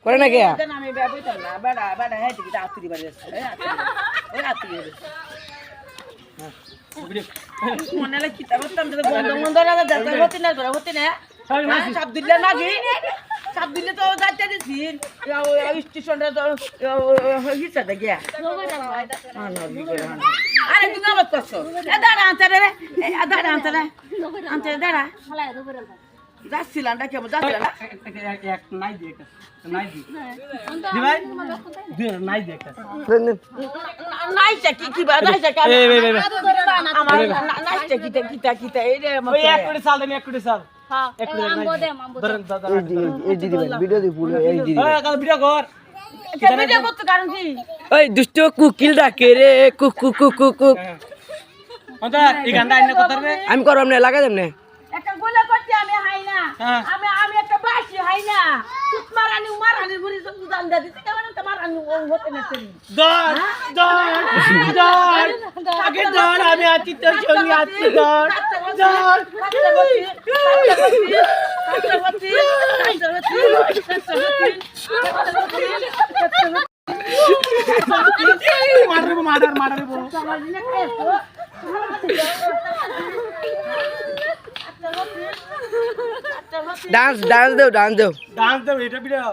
করে না কে আমি বইতাম না বেড়া বেড়া হ্যাঁ ঠিক আত্মীয় বাড়ি আছে ওই আত্মীয় মনে লাগে কিতা করতাম বন্ধ বন্ধ না হতে না হতে না সাপ দিলে নাকি সাপ দিলে তো যাইতে দিছি স্টেশনটা হিসাবে গিয়া আরে তুমি আমার করছো দাঁড়া আনতে রে দাঁড়া আনতে রে আনতে দাঁড়া যাচ্ছিলাম না কেমন যাচ্ছিলাম এক নাই দি একটা নাই দি দি ভাই দুই নাই দি একটা নাইছে কি বা নাইছে কি আমার নাইছে কিতা এই রে ওই এক কোটি সাল দেন এক কোটি সাল হ্যাঁ এক কোটি ধরেন দাদা এই দিদি ভিডিও দি পুরো এই দিদি ওই কাল ভিডিও কর ভিডিও করতে কারণ কি ওই দুষ্ট কুকিল ডাকে রে কুক কুক কুক কুক অন্ত এই গানটা আইনা কথা রে আমি করব না লাগা দেব না একটা গোলা করতে আমি হাই না আমি একটা বাসি হাই না তুত মারানি বুড়ি জান দে দিতে কেমন তোমার আনি হতে না চলি দর দর আগে দর আমি আছি তোর সঙ্গে আছি দর দর মারারে বলো ডান্স ডান্স দেও ডান্স দেব এটা ভিডিও